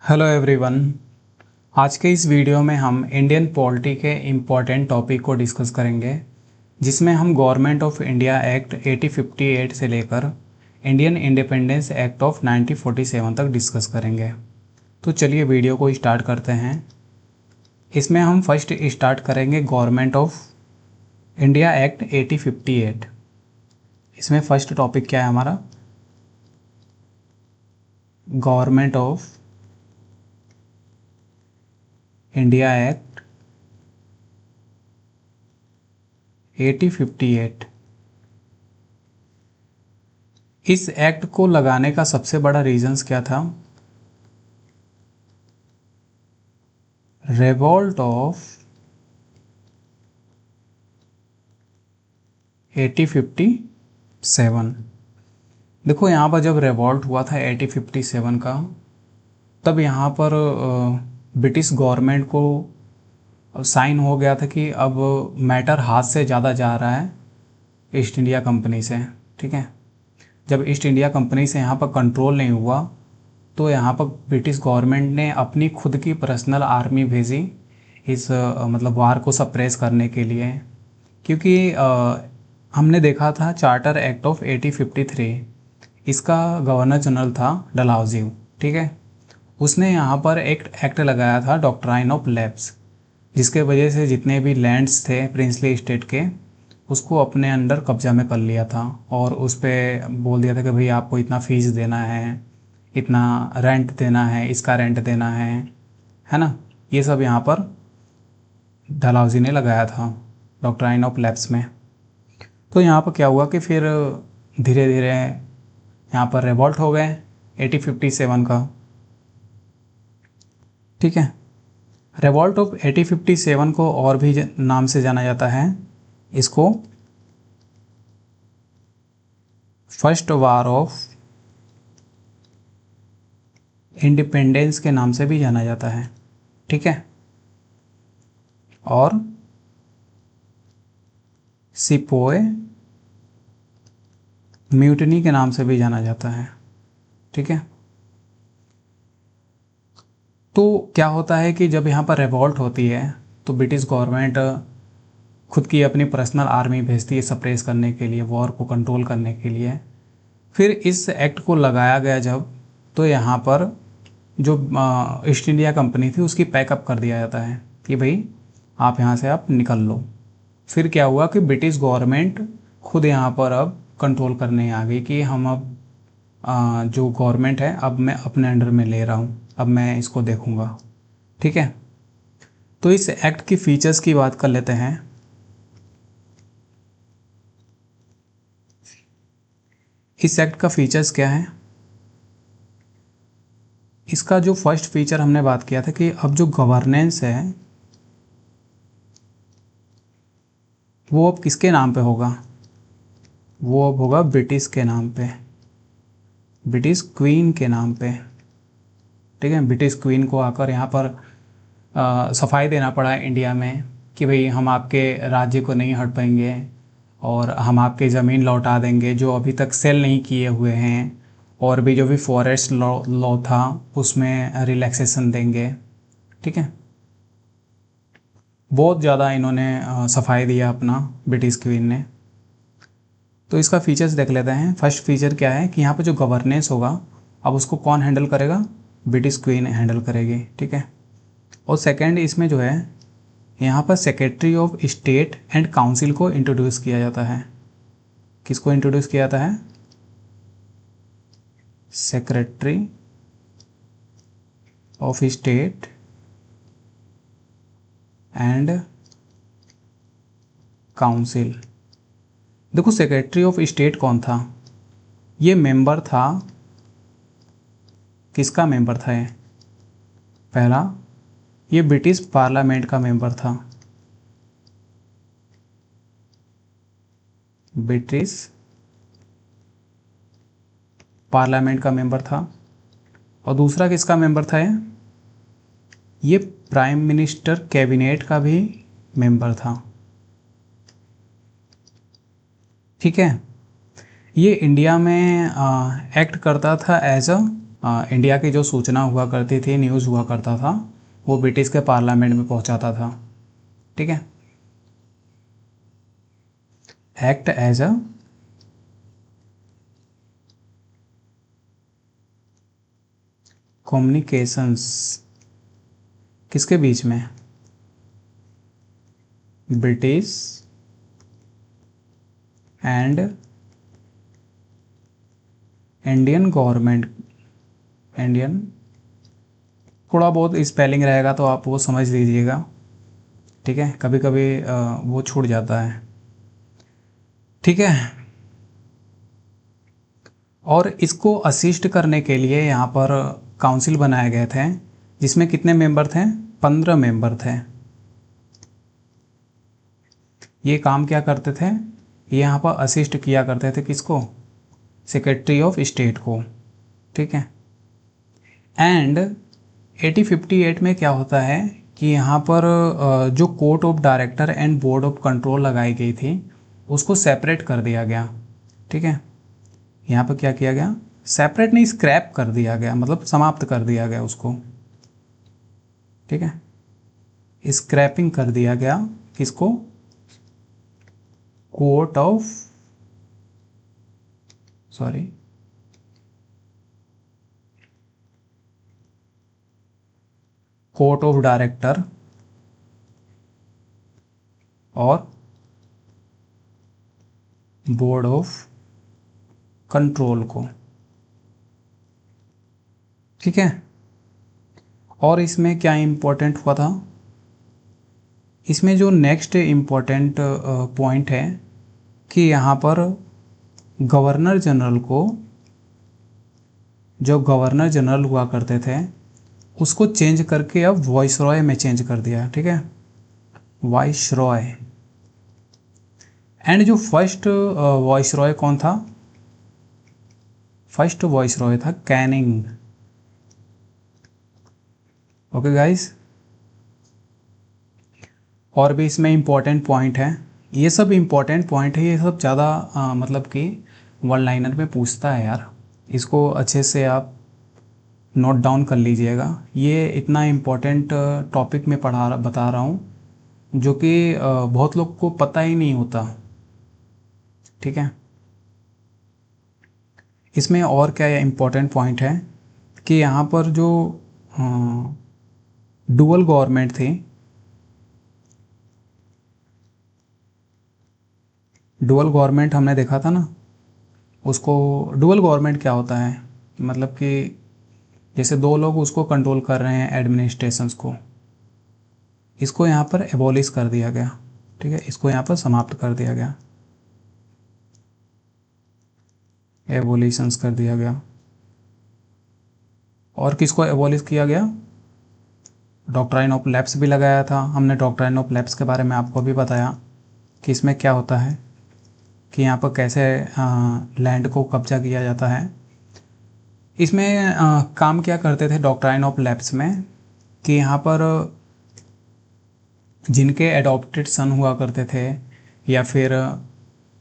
Hello everyone. आज के इस वीडियो में हम इंडियन पॉलिटी के इम्पॉर्टेंट टॉपिक को डिस्कस करेंगे, जिसमें हम गवर्नमेंट ऑफ इंडिया एक्ट 1858 से लेकर इंडियन इंडिपेंडेंस एक्ट ऑफ 1947 तक डिस्कस करेंगे। तो चलिए वीडियो को स्टार्ट करते हैं। इसमें हम फर्स्ट स्टार्ट करेंगे गवर्नमेंट ऑफ इंडिया एक्ट 1858। इसमें फर्स्ट टॉपिक क्या है हमारा? Government of India act 1858। इस एक्ट को लगाने का सबसे बड़ा रीजंस क्या था? Revolt of 1857। देखो यहाँ पर जब रिवॉल्ट हुआ था 1857 का, तब यहाँ पर ब्रिटिश गवर्नमेंट को साइन हो गया था कि अब मैटर हाथ से ज़्यादा जा रहा है ईस्ट इंडिया कंपनी से। ठीक है, जब ईस्ट इंडिया कंपनी से यहाँ पर कंट्रोल नहीं हुआ तो यहाँ पर ब्रिटिश गवर्नमेंट ने अपनी खुद की पर्सनल आर्मी भेजी इस मतलब वार को सप्रेस करने के लिए। क्योंकि हमने देखा था चार्टर एक्ट ऑफ 1853, इसका गवर्नर जनरल था डलहौजी। ठीक है, उसने यहाँ पर एक एक्ट लगाया था डॉक्ट्राइन ऑफ लैप्स, जिसके वजह से जितने भी लैंड्स थे प्रिंसली स्टेट के, उसको अपने अंडर कब्जा में कर लिया था और उस पर बोल दिया था कि भाई आपको इतना फीस देना है, इतना रेंट देना है, इसका रेंट देना है ना। ये सब यहाँ पर डलहौजी ने लगाया था डॉक्ट्राइन ऑफ लैप्स में। तो यहाँ पर क्या हुआ कि फिर धीरे धीरे यहाँ पर रिवॉल्ट हो गए 1857 का। ठीक है, रिवॉल्ट ऑफ 1857 को और भी नाम से जाना जाता है। इसको फर्स्ट वार ऑफ इंडिपेंडेंस के नाम से भी जाना जाता है। ठीक है, और सिपोए म्यूटनी के नाम से भी जाना जाता है। ठीक है, तो क्या होता है कि जब यहाँ पर रिवॉल्ट होती है तो ब्रिटिश गवर्नमेंट खुद की अपनी पर्सनल आर्मी भेजती है सप्रेस करने के लिए, वॉर को कंट्रोल करने के लिए। फिर इस एक्ट को लगाया गया जब, तो यहाँ पर जो ईस्ट इंडिया कंपनी थी उसकी पैकअप कर दिया जाता है कि भाई आप यहाँ से आप निकल लो। फिर क्या हुआ कि ब्रिटिश गवर्नमेंट खुद यहाँ पर अब कंट्रोल करने आ गई कि हम अब जो गवर्नमेंट है अब मैं अपने अंडर में ले रहा हूँ, अब मैं इसको देखूँगा। ठीक है, तो इस एक्ट की फीचर्स की बात कर लेते हैं। इस एक्ट का फीचर्स क्या है? इसका जो फर्स्ट फीचर हमने बात किया था कि अब जो गवर्नेंस है वो अब किसके नाम पे होगा? वो अब होगा ब्रिटिश के नाम पे, ब्रिटिश क्वीन के नाम पे। ठीक है, ब्रिटिश क्वीन को आकर यहाँ पर सफाई देना पड़ा इंडिया में कि भाई हम आपके राज्य को नहीं हट पाएंगे और हम आपके ज़मीन लौटा देंगे जो अभी तक सेल नहीं किए हुए हैं, और भी जो भी फॉरेस्ट लॉ था उसमें रिलैक्सेशन देंगे। ठीक है, बहुत ज़्यादा इन्होंने सफाई दिया अपना ब्रिटिश क्वीन ने। तो इसका फीचर्स देख लेते हैं। फर्स्ट फीचर क्या है कि यहाँ पे जो गवर्नेंस होगा अब उसको कौन हैंडल करेगा? ब्रिटिश क्वीन हैंडल करेगी। ठीक है, और सेकंड इसमें जो है यहाँ पर secretary of state and council को इंट्रोड्यूस किया जाता है। किसको इंट्रोड्यूस किया जाता है? Secretary of state and council. देखो सेक्रेटरी ऑफ स्टेट कौन था? ये मेंबर था, किसका मेंबर था ये? पहला, ये ब्रिटिश पार्लियामेंट का मेंबर था, ब्रिटिश पार्लियामेंट का मेंबर था। और दूसरा किसका मेंबर था ये प्राइम मिनिस्टर कैबिनेट का भी मेंबर था। ठीक है, ये इंडिया में एक्ट करता था एज अ इंडिया की जो सूचना हुआ करती थी, न्यूज़ हुआ करता था, वो ब्रिटिश के पार्लियामेंट में पहुंचाता था। ठीक है। एक्ट एज अ कम्युनिकेशंस, किसके बीच में? British and Indian government. Indian, थोड़ा बहुत स्पेलिंग रहेगा तो आप वो समझ लीजिएगा। ठीक है, कभी कभी वो छूट जाता है। ठीक है। और इसको असिस्ट करने के लिए यहाँ पर काउंसिल बनाए गए थे, जिसमें कितने मेंबर थे? 15 मेंबर थे। ये काम क्या करते थे? ये यहाँ पर असिस्ट किया करते थे किसको? सेक्रेटरी ऑफ स्टेट को। ठीक है। एंड 1858 में क्या होता है कि यहाँ पर जो court of director and board of control लगाई गई थी, उसको सेपरेट कर दिया गया। ठीक है। यहाँ पर क्या किया गया? सेपरेट नहीं, स्क्रैप कर दिया गया, मतलब समाप्त कर दिया गया उसको। ठीक है, स्क्रैपिंग कर दिया गया। किसको? Court of, sorry, court of director और बोर्ड ऑफ कंट्रोल को। ठीक है। और इसमें क्या इंपॉर्टेंट हुआ था? इसमें जो नेक्स्ट इम्पॉर्टेंट पॉइंट है कि यहाँ पर गवर्नर जनरल को, जो गवर्नर जनरल हुआ करते थे, उसको चेंज करके अब वॉइसरॉय में चेंज कर दिया। ठीक है, वॉइसरॉय। एंड जो फर्स्ट वॉइसरॉय कौन था? फर्स्ट वॉइसरॉय था कैनिंग। Okay guys. और भी इसमें इम्पॉर्टेंट पॉइंट है, ये सब इम्पॉर्टेंट पॉइंट है, ये सब ज़्यादा मतलब कि वन लाइनर में पूछता है यार, इसको अच्छे से आप नोट डाउन कर लीजिएगा। ये इतना इम्पोर्टेंट टॉपिक में बता रहा हूँ, जो कि बहुत लोग को पता ही नहीं होता। ठीक है। इसमें और क्या इम्पोर्टेंट पॉइंट है कि यहाँ पर जो डुअल गवर्नमेंट थी, डुअल गवर्नमेंट हमने देखा था ना, उसको डुअल गवर्नमेंट क्या होता है? मतलब कि जैसे दो लोग उसको कंट्रोल कर रहे हैं एडमिनिस्ट्रेशंस को, इसको यहाँ पर एबॉलिश कर दिया गया। ठीक है, इसको यहाँ पर समाप्त कर दिया गया, एबोलिशंस कर दिया गया। और किसको एबॉलिश किया गया? डॉक्ट्राइन ऑफ लैप्स भी लगाया था हमने। डॉक्ट्राइन ऑफ लैप्स के बारे में आपको भी बताया कि इसमें क्या होता है, कि यहाँ पर कैसे लैंड को कब्जा किया जाता है। इसमें काम क्या करते थे डॉक्ट्राइन ऑफ लैप्स में, कि यहाँ पर जिनके एडॉप्टेड सन हुआ करते थे, या फिर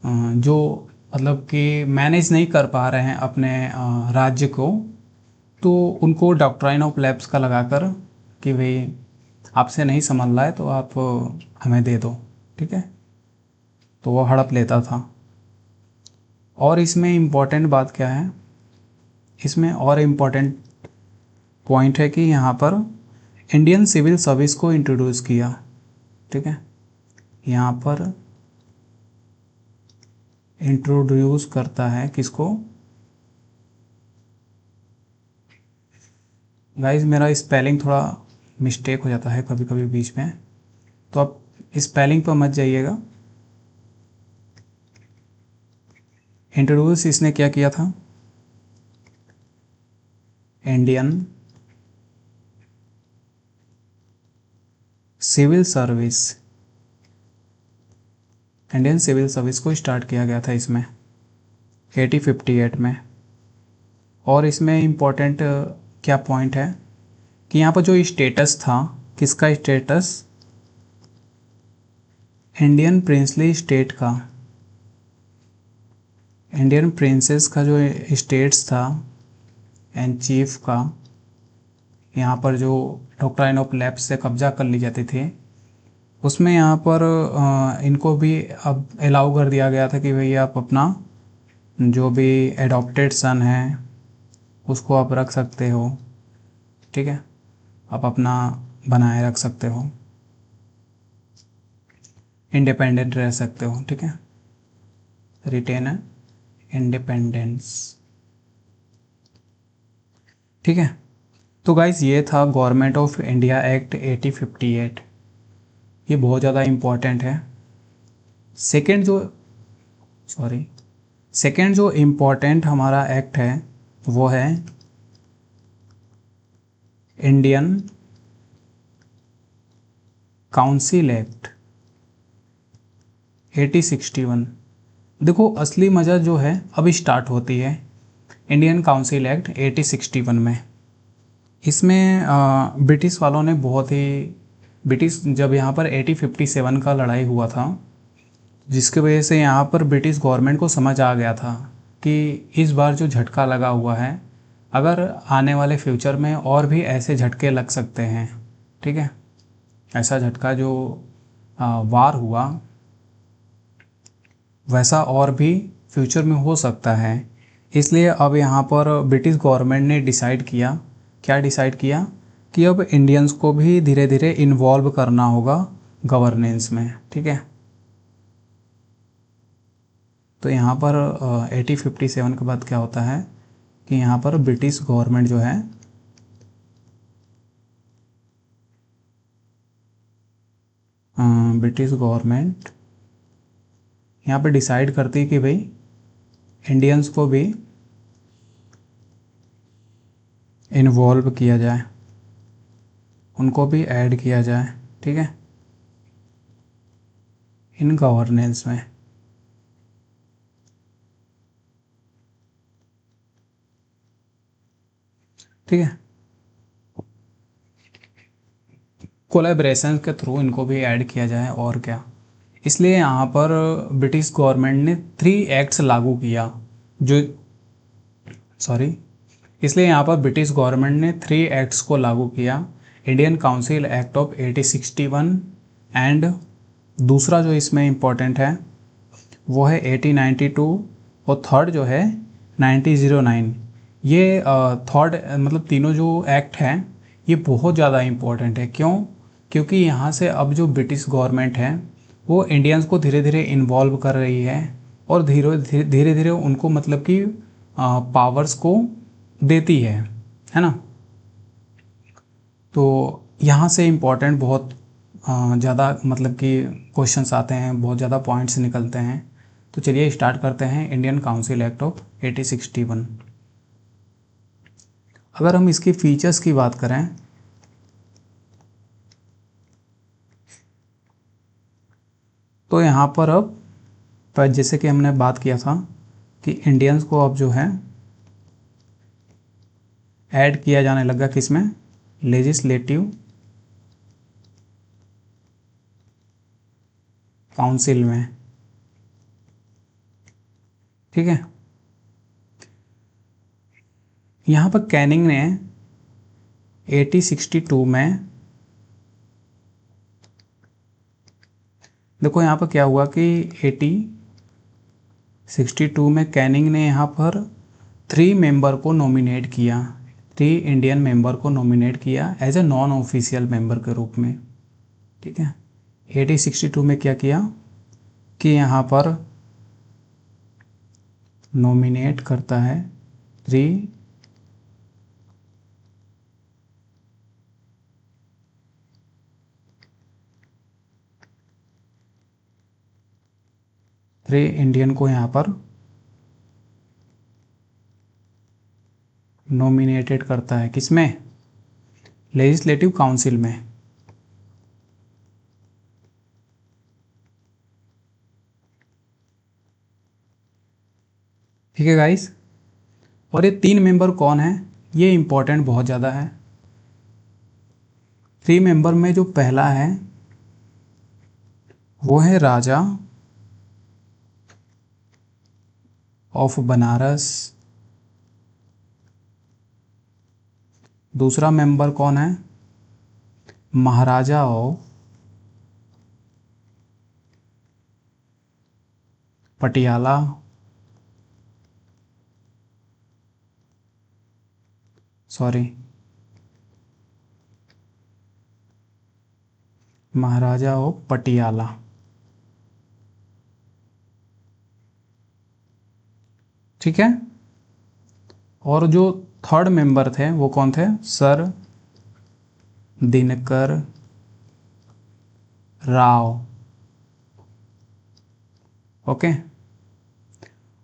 जो मतलब कि मैनेज नहीं कर पा रहे हैं अपने राज्य को, तो उनको डॉक्ट्राइन ऑफ लैप्स का लगाकर कि भाई आपसे नहीं संभल रहा है तो आप हमें दे दो। ठीक है, तो वो हड़प लेता था। और इसमें इम्पॉर्टेंट बात क्या है, इसमें और इम्पॉर्टेंट पॉइंट है कि यहाँ पर इंडियन सिविल सर्विस को इंट्रोड्यूस किया। ठीक है, यहाँ पर इंट्रोड्यूस करता है किसको? गाइस मेरा स्पेलिंग थोड़ा मिस्टेक हो जाता है कभी कभी बीच में, तो आप स्पेलिंग पर मत जाइएगा। इंट्रोड्यूस इसने क्या किया था? Indian civil service, Indian civil service को स्टार्ट किया गया था इसमें 1858 में। और इसमें इम्पोर्टेंट क्या पॉइंट है कि यहाँ पर जो स्टेटस था, किसका स्टेटस? इंडियन प्रिंसली स्टेट का, इंडियन प्रिंसेस का जो स्टेट्स था, एंड चीफ का यहाँ पर जो डॉक्ट्राइन ऑफ लैप्स से कब्जा कर ली जाती थी, उसमें यहाँ पर इनको भी अब अलाउ कर दिया गया था कि भाई आप अपना जो भी एडॉप्टेड सन है उसको आप रख सकते हो, ठीक है, आप अपना बनाए रख सकते हो, इंडिपेंडेंट रह सकते हो, ठीक है, रिटेन इंडिपेंडेंस, ठीक है। तो गाइस ये था गवर्नमेंट ऑफ इंडिया एक्ट 1858, ये बहुत ज़्यादा इम्पोर्टेंट है। सेकेंड जो सेकेंड जो इम्पोर्टेंट हमारा एक्ट है वो है इंडियन काउंसिल एक्ट 1861। देखो असली मज़ा जो है अभी स्टार्ट होती है इंडियन काउंसिल एक्ट 1861 में। इसमें ब्रिटिश वालों ने बहुत ही, ब्रिटिश जब यहाँ पर 1857 का लड़ाई हुआ था, जिसकी वजह से यहाँ पर ब्रिटिश गवर्नमेंट को समझ आ गया था कि इस बार जो झटका लगा हुआ है, अगर आने वाले फ्यूचर में और भी ऐसे झटके लग सकते हैं, ठीक है, ऐसा झटका जो वार हुआ वैसा और भी फ्यूचर में हो सकता है। इसलिए अब यहाँ पर ब्रिटिश गवर्नमेंट ने डिसाइड किया, क्या डिसाइड किया कि अब इंडियंस को भी धीरे धीरे इन्वॉल्व करना होगा गवर्नेंस में, ठीक है। तो यहाँ पर 1857 के बाद क्या होता है कि यहाँ पर ब्रिटिश गवर्नमेंट जो है ब्रिटिश गवर्नमेंट यहाँ पर डिसाइड करती है कि भाई इंडियंस को भी इन्वॉल्व किया जाए, उनको भी ऐड किया जाए, ठीक है, इन गवर्नेंस में। ठीक है, कोलैबोरेशन के थ्रू इनको भी ऐड किया जाए और क्या। इसलिए यहाँ पर ब्रिटिश गवर्नमेंट ने 3 एक्ट्स लागू किया, जो इसलिए यहाँ पर ब्रिटिश गवर्नमेंट ने 3 एक्ट्स को लागू किया, Indian council act of 1861 and दूसरा जो इसमें इम्पोर्टेंट है वो है 1892 और थर्ड जो है 1909। ये थर्ड मतलब तीनों जो एक्ट हैं ये बहुत ज़्यादा इम्पोर्टेंट है। क्यों? क्योंकि यहाँ से अब जो ब्रिटिश गवर्नमेंट है वो इंडियंस को धीरे धीरे इन्वॉल्व कर रही है और धीरे धीरे उनको मतलब कि पावर्स को देती है ना। तो यहाँ से इम्पोर्टेंट बहुत ज़्यादा मतलब कि क्वेश्चंस आते हैं, बहुत ज़्यादा पॉइंट्स निकलते हैं। तो चलिए स्टार्ट करते हैं इंडियन काउंसिल एक्ट ऑफ 1861। अगर हम इसकी फीचर्स की बात करें तो यहाँ पर अब जैसे कि हमने बात किया था कि इंडियंस को अब जो है ऐड किया जाने लगा किसमें, लेजिस्लेटिव काउंसिल में, ठीक है। यहाँ पर कैनिंग ने 1862 में, देखो यहाँ पर क्या हुआ कि 1862 में कैनिंग ने यहाँ पर 3 मेंबर को नॉमिनेट किया, 3 इंडियन मेंबर को नॉमिनेट किया as a non official member के रूप में, ठीक है। 1862 में क्या किया कि यहाँ पर नॉमिनेट करता है 3 इंडियन को यहाँ पर नॉमिनेटेड करता है, किसमें, लेजिस्लेटिव काउंसिल में। ठीक है गाइस, और ये 3 मेंबर कौन है, ये इंपॉर्टेंट बहुत ज़्यादा है। 3 मेंबर में जो पहला है वो है राजा ऑफ बनारस, दूसरा मेंबर कौन है? Maharaja of Patiala, sorry, Maharaja of Patiala. ठीक है। और जो थर्ड मेंबर थे वो कौन थे? सर दिनकर राव। ओके।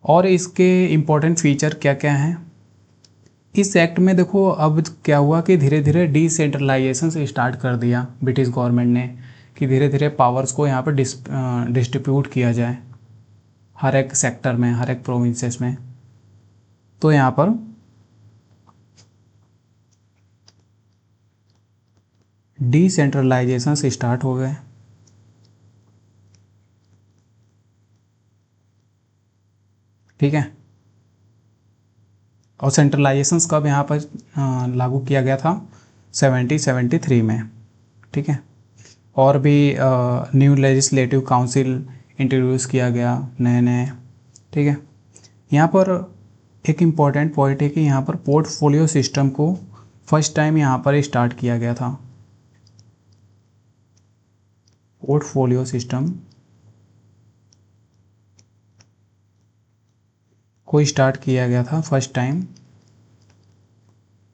और इसके इम्पोर्टेंट फीचर क्या क्या हैं? इस एक्ट में देखो अब क्या हुआ कि धीरे धीरे डिसेंट्रलाइजेशन से स्टार्ट कर दिया ब्रिटिश गवर्नमेंट ने, कि धीरे धीरे पावर्स को यहाँ पर डिस्ट्रीब्यूट किया जाए हर एक सेक्टर में, हर एक प्रोविंसेस में। तो यहाँ पर डिसेंट्रलाइजेशन से स्टार्ट हो गए। ठीक है। और सेंट्रलाइजेशन कब यहाँ पर लागू किया गया था? 1773 में। ठीक है। और भी न्यू लेजिस्लेटिव काउंसिल इंट्रोड्यूस किया गया नए नए। ठीक है। यहाँ पर एक इम्पॉर्टेंट पॉइंट है कि यहाँ पर पोर्टफोलियो सिस्टम को फर्स्ट टाइम यहाँ पर स्टार्ट किया गया था। पोर्टफोलियो सिस्टम को स्टार्ट किया गया था फर्स्ट टाइम,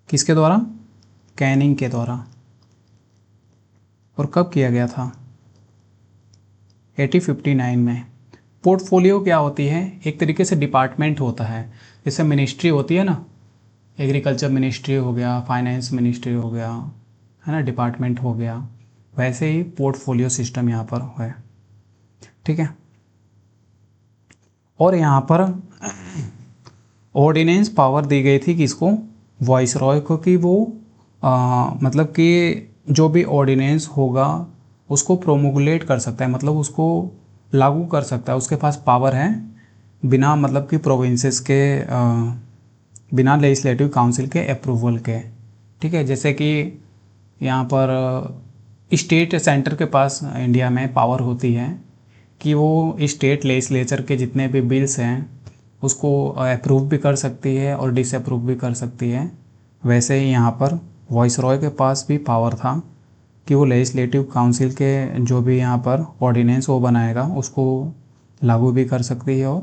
किसके द्वारा? कैनिंग के द्वारा। और कब किया गया था? 1859 में। पोर्टफोलियो क्या होती है? एक तरीके से डिपार्टमेंट होता है, जैसे मिनिस्ट्री होती है ना, एग्रीकल्चर मिनिस्ट्री हो गया, फाइनेंस मिनिस्ट्री हो गया, है ना, डिपार्टमेंट हो गया, वैसे ही पोर्टफोलियो सिस्टम यहाँ पर है। ठीक है। और यहाँ पर ऑर्डिनेंस पावर दी गई थी किसको? वॉइसरॉय को, कि वो मतलब कि जो भी ऑर्डिनेंस होगा उसको प्रोमुलेट कर सकता है, मतलब उसको लागू कर सकता है, उसके पास पावर है, बिना मतलब कि प्रोविंसेस के बिना लेजिस्लेटिव काउंसिल के अप्रूवल के। ठीक है। जैसे कि यहाँ पर स्टेट सेंटर के पास इंडिया में पावर होती है कि वो स्टेट लेजिस्लेचर के जितने भी बिल्स हैं उसको अप्रूव भी कर सकती है और डिसअप्रूव भी कर सकती है। वैसे ही यहाँ पर वॉइसरॉय के पास भी पावर था कि वो लेजिस्लेटिव काउंसिल के जो भी यहाँ पर ऑर्डिनेंस वो बनाएगा उसको लागू भी कर सकती है और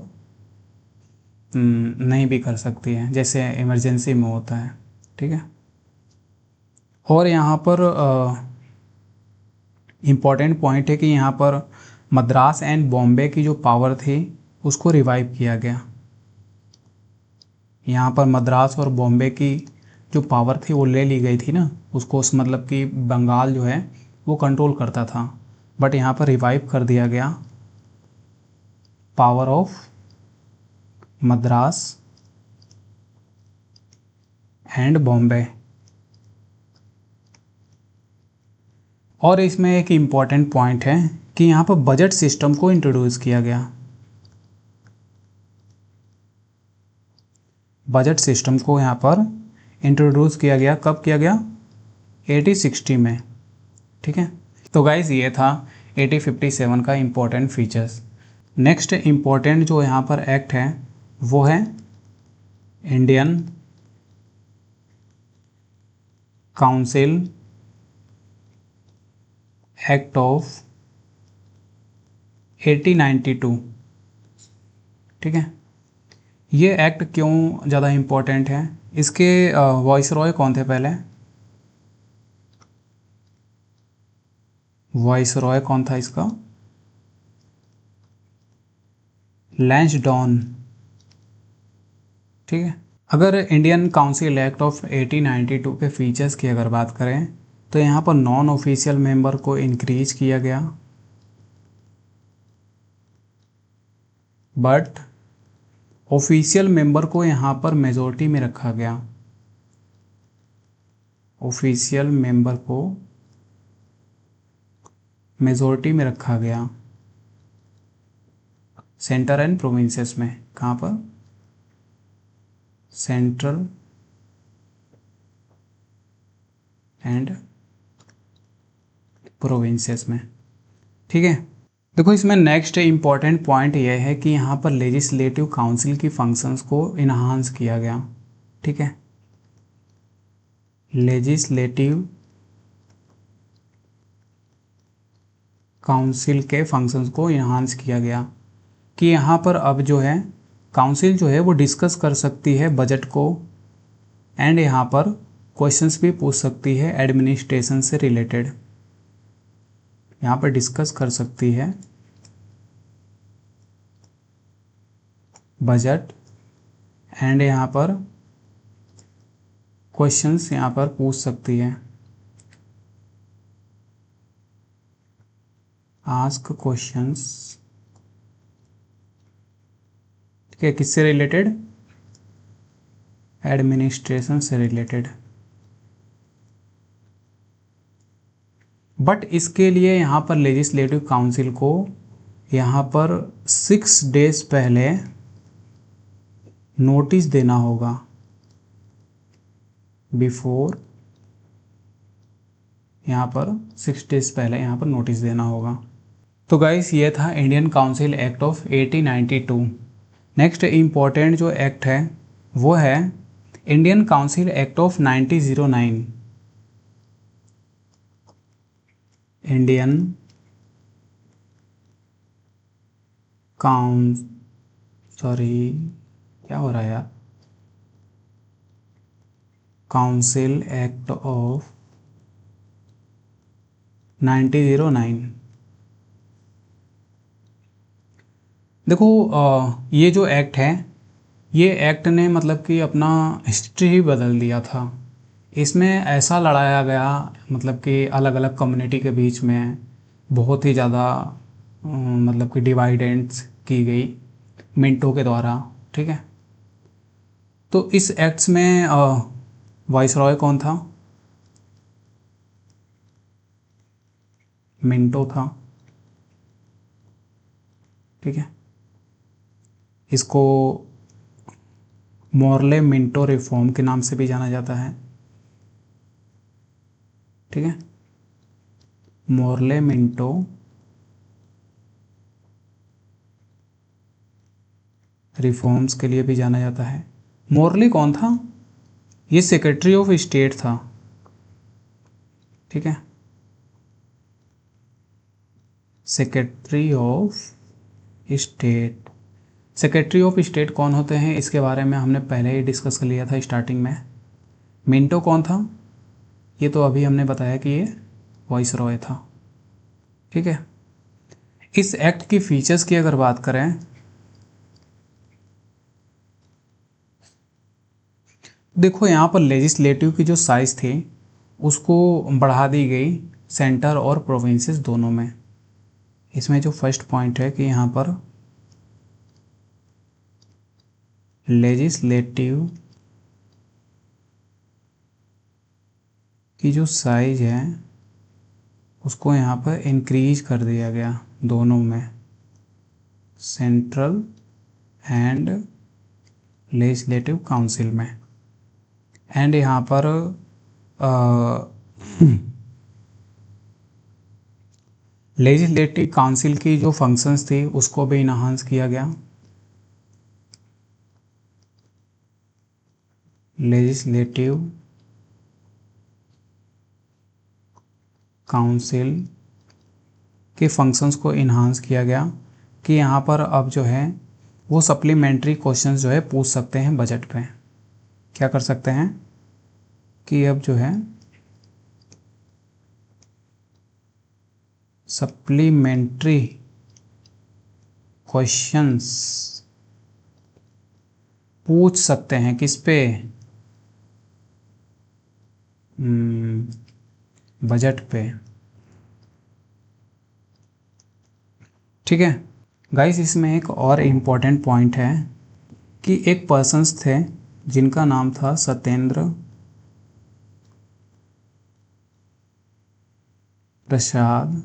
नहीं भी कर सकती है, जैसे इमरजेंसी में होता है। ठीक है। और यहाँ पर इम्पॉर्टेंट पॉइंट है कि यहाँ पर मद्रास एंड बॉम्बे की जो पावर थी उसको रिवाइव किया गया। यहाँ पर मद्रास और बॉम्बे की जो पावर थी वो ले ली गई थी ना, उसको उस मतलब कि बंगाल जो है वो कंट्रोल करता था, बट यहाँ पर रिवाइव कर दिया गया power of Madras and Bombay. और इसमें एक इम्पॉर्टेंट पॉइंट है कि यहाँ पर बजट सिस्टम को इंट्रोड्यूस किया गया। बजट सिस्टम को यहाँ पर इंट्रोड्यूस किया गया, कब किया गया? 1860 में। ठीक है। तो गाइस ये था 1857 का इम्पोर्टेंट फीचर्स। नेक्स्ट इम्पोर्टेंट जो यहाँ पर एक्ट है वो है इंडियन काउंसिल एक्ट ऑफ 1892। ठीक है। ये एक्ट क्यों ज़्यादा इम्पोर्टेंट है? इसके वॉइसरॉय कौन थे पहले? वॉइसरॉय कौन था इसका? लैंसडॉन। ठीक है। अगर इंडियन काउंसिल एक्ट ऑफ 1892 के फीचर्स की अगर बात करें तो यहाँ पर नॉन ऑफिशियल मेंबर को इंक्रीज किया गया, बट ऑफिशियल मेंबर को यहाँ पर मेजॉरिटी में रखा गया। ऑफिशियल मेंबर को मेजॉरिटी में रखा गया सेंटर एंड प्रोविंसेस में। कहाँ पर? सेंट्रल एंड प्रोविंसेस में। ठीक है, देखो इसमें नेक्स्ट इम्पॉर्टेंट पॉइंट यह है कि यहाँ पर लेजिस्लेटिव काउंसिल की फंक्शंस को इन्हांस किया गया। ठीक है, लेजिस्लेटिव काउंसिल के फंक्शंस को इन्हांस किया गया कि यहाँ पर अब जो है काउंसिल जो है वो डिस्कस कर सकती है बजट को, एंड यहाँ पर क्वेश्चंस भी पूछ सकती है एडमिनिस्ट्रेशन से रिलेटेड। यहाँ पर डिस्कस कर सकती है बजट, एंड यहाँ पर क्वेश्चंस यहाँ पर पूछ सकती है, आस्क क्वेश्चंस। ठीक है, किससे रिलेटेड? एडमिनिस्ट्रेशन से रिलेटेड। बट इसके लिए यहाँ पर लेजिस्लेटिव काउंसिल को यहाँ पर 6 डेज पहले नोटिस देना होगा, बिफोर, यहाँ पर 6 डेज पहले यहाँ पर नोटिस देना होगा। तो गाइस ये था Indian council act of 1892। Next important जो एक्ट है वो है Indian council act of 1909। Indian क्या हो रहा है यार, काउंसिल एक्ट ऑफ 1909। देखो ये जो एक्ट है, ये एक्ट ने मतलब कि अपना हिस्ट्री ही बदल दिया था। इसमें ऐसा लड़ाया गया, मतलब कि अलग अलग कम्युनिटी के बीच में बहुत ही ज़्यादा मतलब कि डिवाइडेंस की गई मिंटो के द्वारा। ठीक है, तो इस एक्ट्स में वाइसरॉय कौन था? मिंटो था। ठीक है, इसको मॉर्ले मिंटो रिफॉर्म के नाम से भी जाना जाता है। ठीक है, मॉर्ले मिंटो रिफॉर्म्स के लिए भी जाना जाता है। मॉर्ले कौन था? ये सेक्रेटरी ऑफ स्टेट था। ठीक है, secretary of state. Secretary of state कौन होते हैं इसके बारे में हमने पहले ही डिस्कस कर लिया था स्टार्टिंग में। मिंटो कौन था? ये तो अभी हमने बताया कि ये वाइसरॉय था। ठीक है, इस एक्ट की फीचर्स की अगर बात करें, देखो यहाँ पर लेजिस्लेटिव की जो साइज थी उसको बढ़ा दी गई सेंटर और प्रोविंसेस दोनों में। इसमें जो फर्स्ट पॉइंट है कि यहाँ पर लेजिस्लेटिव की जो साइज है उसको यहाँ पर इंक्रीज कर दिया गया दोनों में, सेंट्रल एंड लेजिस्लेटिव काउंसिल में। एंड यहाँ पर लेजिस्लेटिव काउंसिल की जो फंक्शंस थी उसको भी इन्हांस किया गया। लेजिस्लेटिव काउंसिल के फंक्शंस को इन्हांस किया गया कि यहाँ पर अब जो है वो सप्लीमेंट्री क्वेश्चंस जो है पूछ सकते हैं बजट पे। क्या कर सकते हैं कि अब जो है सप्लीमेंट्री क्वेश्चंस पूछ सकते हैं किस पे? बजट पे। ठीक है गाइस, इसमें एक और इम्पॉर्टेंट पॉइंट है कि एक पर्सन्स थे जिनका नाम था सत्येंद्र प्रसाद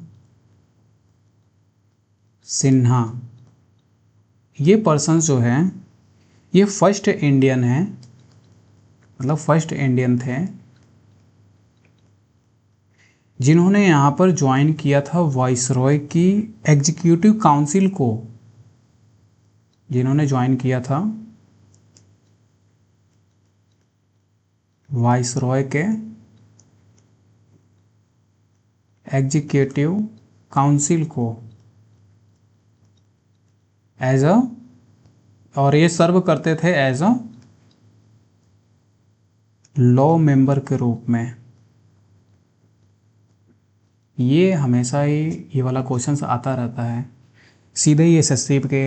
सिन्हा। ये पर्सन्स जो है ये फर्स्ट इंडियन है, मतलब फर्स्ट इंडियन थे जिन्होंने यहाँ पर ज्वाइन किया था वाइसरॉय की एग्जीक्यूटिव काउंसिल को, जिन्होंने ज्वाइन किया था वाइसरॉय के एग्जीक्यूटिव काउंसिल को एज अ, और ये सर्व करते थे एज अ लॉ मेंबर के रूप में। ये हमेशा ही ये वाला क्वेश्चन आता रहता है, सीधे ही एसएससी के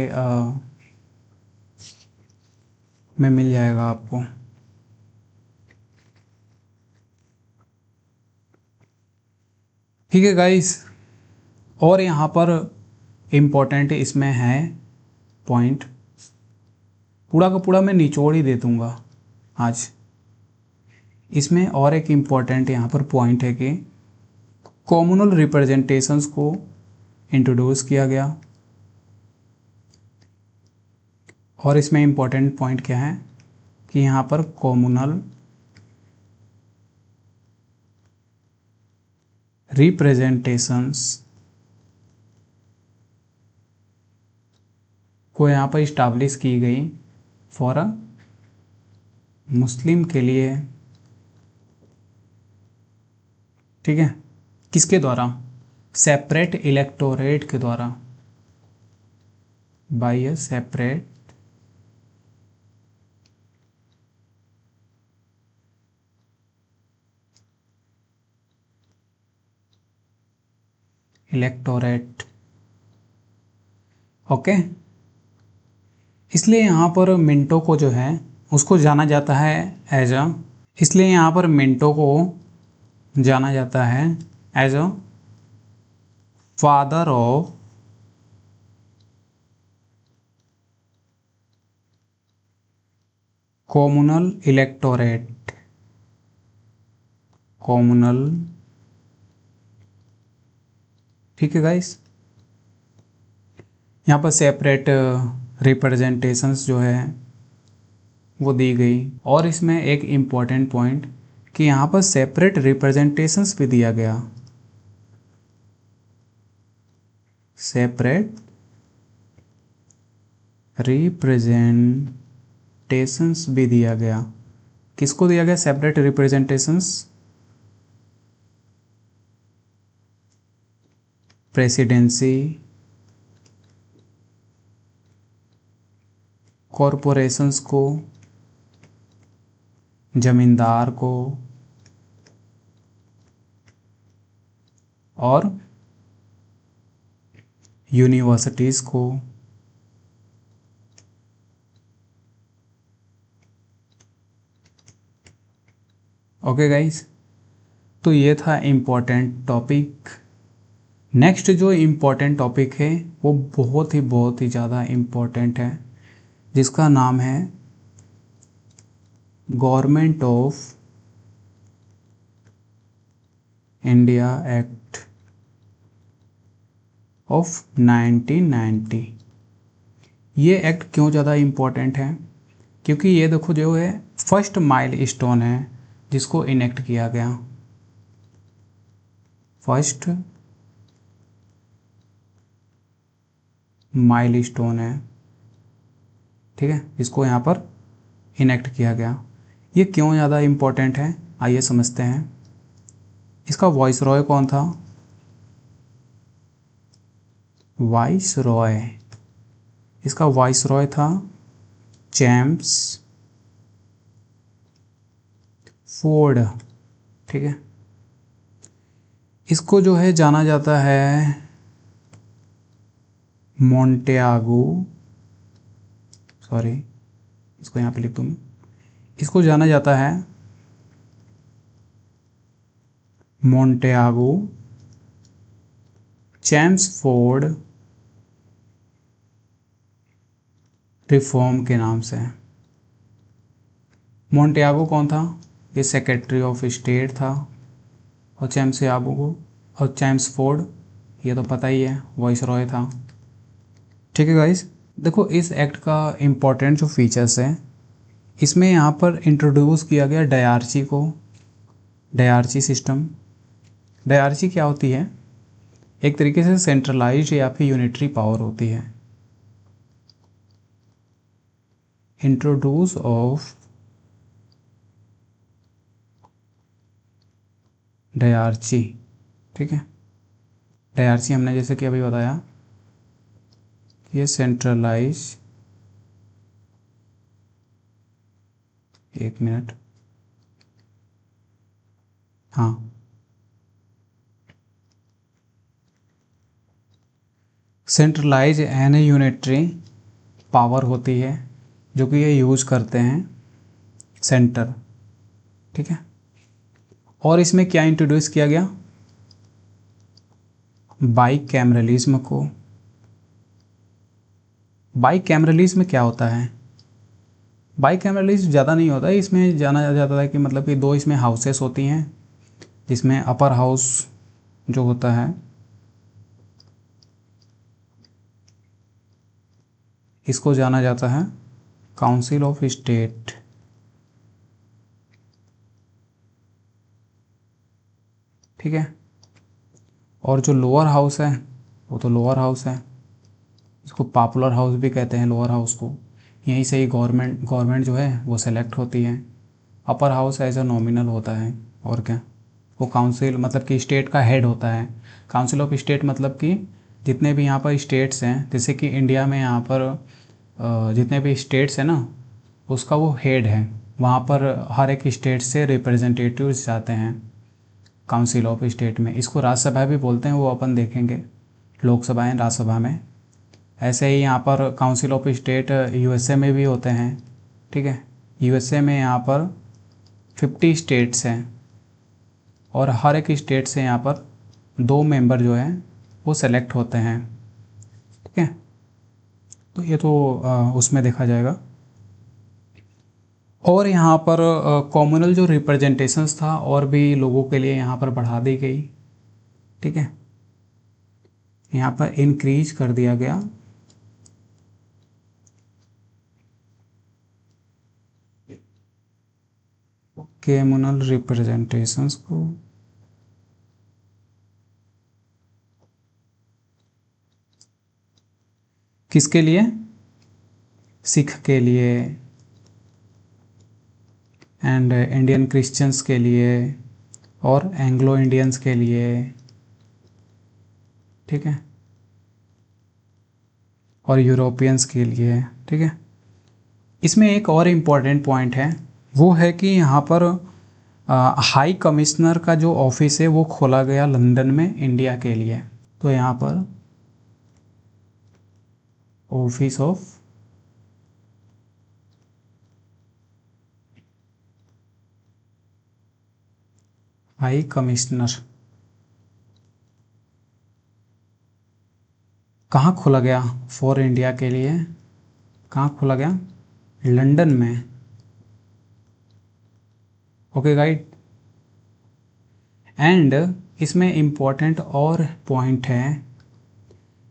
में मिल जाएगा आपको। ठीक है गाइस, और यहाँ पर इम्पोर्टेंट इसमें है पॉइंट, पूरा का पूरा मैं निचोड़ ही दे दूँगा आज। इसमें और एक इम्पॉर्टेंट यहाँ पर पॉइंट है कि कॉम्युनल रिप्रेजेंटेशंस को इंट्रोड्यूस किया गया। और इसमें इम्पॉर्टेंट पॉइंट क्या है कि यहाँ पर कॉम्युनल रिप्रेजेंटेशंस को यहाँ पर इस्टाब्लिश की गई फॉर अ मुस्लिम के लिए। ठीक है, किसके द्वारा? सेपरेट इलेक्टोरेट के द्वारा, by a separate electorate. Okay, इसलिए यहाँ पर मिंटो को जो है उसको जाना जाता है एज अ, इसलिए यहाँ पर मिंटो को जाना जाता है as a father of communal electorate. Communal, ठीक है गाइस, यहाँ पर सेपरेट रिप्रेजेंटेशंस जो है वो दी गई। और इसमें एक इम्पॉर्टेंट पॉइंट कि यहाँ पर सेपरेट रिप्रेजेंटेशंस भी दिया गया, सेपरेट रिप्रेजेंटेशंस भी दिया गया। किसको दिया गया सेपरेट रिप्रेजेंटेशंस? प्रेसिडेंसी, कॉरपोरेशंस को, जमींदार को, और यूनिवर्सिटीज को। ओके गाइस, तो ये था इम्पोर्टेंट टॉपिक। नेक्स्ट जो इम्पोर्टेंट टॉपिक है वो बहुत ही ज़्यादा इम्पोर्टेंट है, जिसका नाम है government of India act of 1990। ये एक्ट क्यों ज़्यादा इम्पोर्टेंट है? क्योंकि ये देखो जो है फर्स्ट माइलस्टोन है जिसको इनेक्ट किया गया, फर्स्ट माइलस्टोन है, ठीक है, इसको यहाँ पर इनेक्ट किया गया। ये क्यों ज़्यादा इम्पोर्टेंट है आइए समझते हैं। इसका वॉइसरॉय कौन था? वाइसरॉय, इसका वॉइसरॉय था जेम्स फोर्ड। ठीक है, इसको जो है जाना जाता है मोंटेगो, सॉरी इसको यहाँ पे लिख दूँ मैं, इसको जाना जाता है मोंटेगो चैम्सफोर्ड रिफॉर्म के नाम से। मोंटेगो कौन था? ये सेक्रेटरी ऑफ स्टेट था। और चैम्सफोर्ड ये तो पता ही है वाइसरॉय था। ठीक है गाइस, देखो इस एक्ट का इम्पोर्टेंट जो फीचर्स है, इसमें यहाँ पर इंट्रोड्यूस किया गया डायरची को, डायरची सिस्टम। डायरेक्सी क्या होती है? एक तरीके से सेंट्रलाइज्ड या फिर यूनिटरी पावर होती है। इंट्रोड्यूस ऑफ डायरेक्सी, ठीक है। डायरेक्सी हमने जैसे कि अभी बताया कि ये सेंट्रलाइज, एक मिनट, हाँ, सेंट्रलाइज एंड यूनिटरी पावर होती है जो कि ये यूज करते हैं सेंटर, ठीक है। और इसमें क्या इंट्रोड्यूस किया गया? बाइकैमरलिज्म को। बाइकैमरलिज्म क्या होता है? बाइकैमरलिज्म ज़्यादा नहीं होता है, इसमें जाना जाता है कि मतलब कि दो इसमें हाउसेस होती हैं, जिसमें अपर हाउस जो होता है इसको जाना जाता है काउंसिल ऑफ स्टेट, ठीक है। और जो लोअर हाउस है वो तो लोअर हाउस है, इसको पॉपुलर हाउस भी कहते हैं लोअर हाउस को। यहीं से ही गवर्नमेंट जो है वो सेलेक्ट होती है। Upper house as a nominal होता है, और क्या, वो काउंसिल मतलब कि स्टेट का हेड होता है। काउंसिल ऑफ स्टेट मतलब कि जितने भी यहाँ पर स्टेट्स हैं, जैसे कि इंडिया में यहाँ पर जितने भी स्टेट्स हैं ना, उसका वो हेड है। वहाँ पर हर एक स्टेट से रिप्रेजेंटेटिव्स जाते हैं काउंसिल ऑफ स्टेट में। इसको राज्यसभा भी बोलते हैं, वो अपन देखेंगे, लोकसभा एंड राज्यसभा में। ऐसे ही यहाँ पर काउंसिल ऑफ स्टेट यूएसए में भी होते हैं, ठीक है। यूएसए में यहाँ पर 50 स्टेट्स हैं, और हर एक स्टेट से यहाँ पर 2 मेंबर जो हैं वो सेलेक्ट होते हैं, ठीक है। तो ये तो उसमें देखा जाएगा। और यहाँ पर कॉम्युनल जो रिप्रेजेंटेशंस था और भी लोगों के लिए यहाँ पर बढ़ा दी गई, ठीक है। यहाँ पर इंक्रीज कर दिया गया कम्युनल रिप्रेजेंटेशंस को। किसके लिए? सिख के लिए एंड इंडियन क्रिश्चियंस के लिए और एंग्लो इंडियंस के लिए, ठीक है, और यूरोपियंस के लिए, ठीक है। इसमें एक और इम्पॉर्टेंट पॉइंट है, वो है कि यहाँ पर हाई कमिश्नर का जो ऑफिस है वो खोला गया लंदन में इंडिया के लिए। तो यहाँ पर ऑफिस ऑफ हाई कमिश्नर कहाँ खोला गया फॉर इंडिया के लिए? कहाँ खोला गया? लंदन में। Okay guide. एंड इसमें इम्पॉर्टेंट और पॉइंट है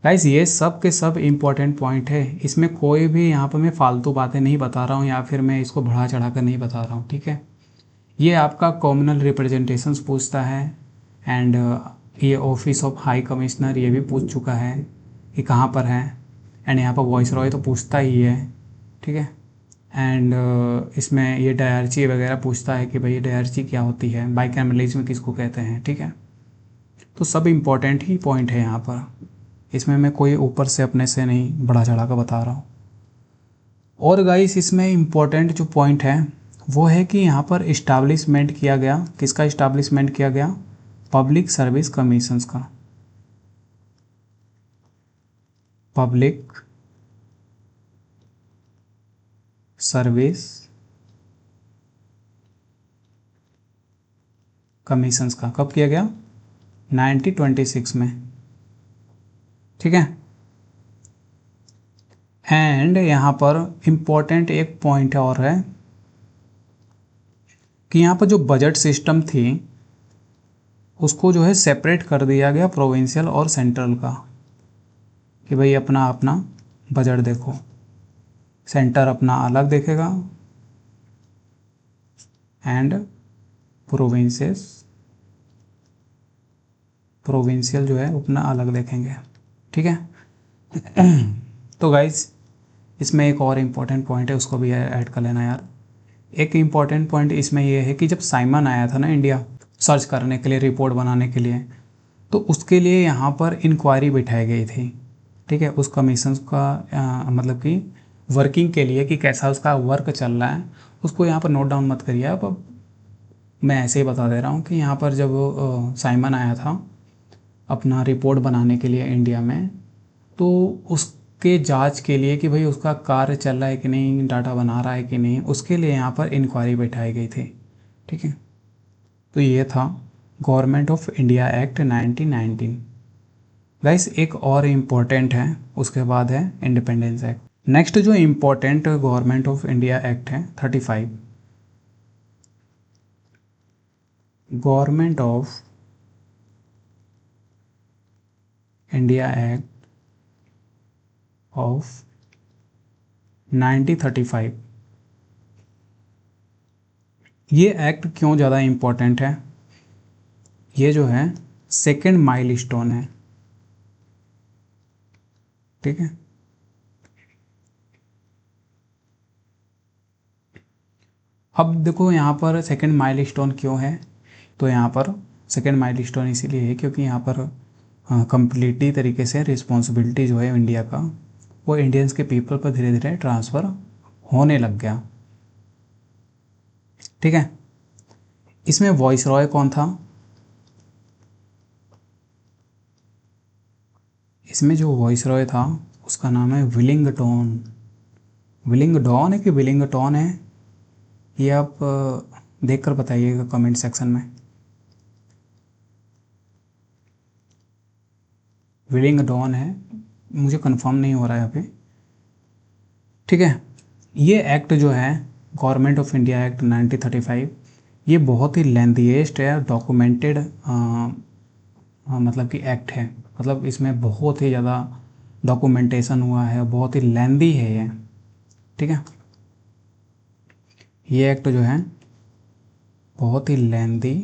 गाइस, ये सब के सब इम्पॉर्टेंट पॉइंट है, इसमें कोई भी यहाँ पर मैं फालतू बातें नहीं बता रहा हूँ या फिर मैं इसको बढ़ा चढ़ा कर नहीं बता रहा हूँ, ठीक है। ये आपका कॉम्युनल रिप्रेजेंटेशंस पूछता है, एंड ये ऑफिस ऑफ हाई कमिश्नर ये भी पूछ चुका है कि कहाँ पर है, एंड यहाँ पर वॉइस रॉय तो पूछता ही है, ठीक है। एंड इसमें ये डायरेक्सी वगैरह पूछता है कि भाई डायरेक्सी क्या होती है, बाइकैमरलिज्म किसको कहते हैं, ठीक है। तो सब इम्पोर्टेंट ही पॉइंट है यहाँ पर, इसमें मैं कोई ऊपर से अपने से नहीं बढ़ा चढ़ा कर बता रहा हूँ। और गाइस इसमें इम्पोर्टेंट जो पॉइंट है वो है कि यहाँ पर इस्टाब्लिशमेंट किया गया, किसका इस्टाब्लिशमेंट किया गया? पब्लिक सर्विस कमीशंस का। पब्लिक सर्विस कमीशंस का कब किया गया? 1926 में, ठीक है। एंड यहाँ पर इम्पोर्टेंट एक पॉइंट और है कि यहाँ पर जो बजट सिस्टम थी उसको जो है सेपरेट कर दिया गया प्रोविंशियल और सेंट्रल का, कि भाई अपना अपना बजट देखो, सेंटर अपना अलग देखेगा एंड प्रोविंसेस प्रोविंशियल जो है अपना अलग देखेंगे। ठीक है। तो गाइज इसमें एक और इम्पॉर्टेंट पॉइंट है, उसको भी ऐड कर लेना यार। एक इम्पॉर्टेंट पॉइंट इसमें ये है कि जब साइमन आया था ना इंडिया सर्च करने के लिए, रिपोर्ट बनाने के लिए, तो उसके लिए यहाँ पर इंक्वायरी बिठाई गई थी। ठीक है। उस कमीशन का मतलब कि वर्किंग के लिए कि कैसा उसका वर्क चल रहा है, उसको यहाँ पर नोट डाउन मत करिए आप। अब मैं ऐसे ही बता दे रहा हूँ कि यहाँ पर जब साइमन आया था अपना रिपोर्ट बनाने के लिए इंडिया में, तो उसके जांच के लिए कि भाई उसका कार्य चल रहा है कि नहीं, डाटा बना रहा है कि नहीं, उसके लिए यहाँ पर इंक्वायरी बैठाई गई थी। ठीक है। तो ये था government of India act 1919। Guys एक और इम्पोर्टेंट है, उसके बाद है इंडिपेंडेंस एक्ट। नेक्स्ट जो important government of India act है 35, government of India act of 1935। ये एक्ट क्यों ज़्यादा इम्पोर्टेंट है? ये जो है सेकेंड माइलस्टोन है। ठीक है। अब देखो यहाँ पर सेकेंड माइलस्टोन क्यों है? तो यहाँ पर सेकेंड माइलस्टोन इसीलिए है क्योंकि यहाँ पर कंप्लीटली तरीके से रिस्पॉन्सिबिलिटी जो है इंडिया का, वो इंडियंस के पीपल पर धीरे धीरे ट्रांसफ़र होने लग गया। ठीक है। इसमें वॉइस रॉय कौन था? इसमें जो वॉइस रॉय था उसका नाम है विलिंगटन। विलिंगडॉन है कि विलिंगटन है, ये आप देख कर बताइएगा कमेंट सेक्शन में। विलिंगडॉन है, मुझे कंफर्म नहीं हो रहा है अभी। ठीक है। ये एक्ट जो है गवर्नमेंट ऑफ इंडिया एक्ट 1935, ये बहुत ही लेंथीएस्ट है, डॉक्यूमेंटेड मतलब कि एक्ट है। मतलब इसमें बहुत ही ज़्यादा डॉक्यूमेंटेशन हुआ है, बहुत ही लेंदी है ये। ठीक है। ये एक्ट जो है बहुत ही लेंदी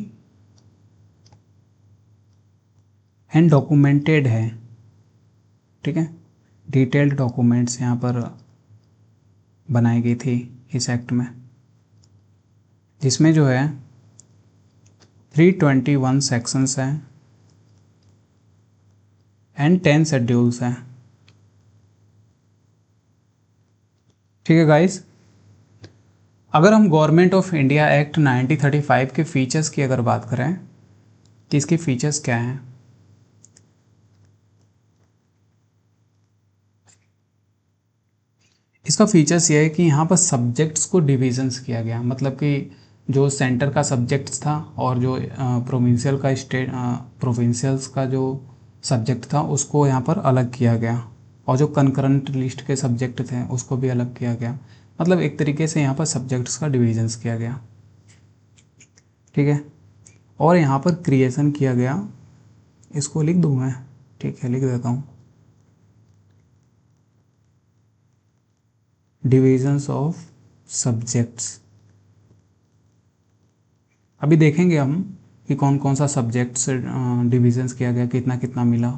एंड डॉक्यूमेंटेड है। ठीक है। डिटेल्ड डॉक्यूमेंट्स यहाँ पर बनाई गई थी इस एक्ट में, जिसमें जो है 321 सेक्शंस हैं एंड 10 शेड्यूल्स हैं। ठीक है गाइस, अगर हम गवर्नमेंट ऑफ इंडिया एक्ट 1935 के फीचर्स की अगर बात करें कि इसके फीचर्स क्या हैं, इसका फीचर्स ये है कि यहाँ पर सब्जेक्ट्स को डिविजन्स किया गया। मतलब कि जो सेंटर का सब्जेक्ट्स था और जो प्रोविंशियल का प्रोविंशियल्स का जो सब्जेक्ट था उसको यहाँ पर अलग किया गया, और जो कंकरेंट लिस्ट के सब्जेक्ट थे उसको भी अलग किया गया। मतलब एक तरीके से यहाँ पर सब्जेक्ट्स का डिविजन्स किया गया। ठीक है। और यहाँ पर क्रिएशन किया गया, इसको लिख दूँ मैं? ठीक है, लिख देता हूँ। Divisions of subjects. अभी देखेंगे हम कि कौन कौन सा सब्जेक्ट्स डिविजन्स किया गया, कितना कितना मिला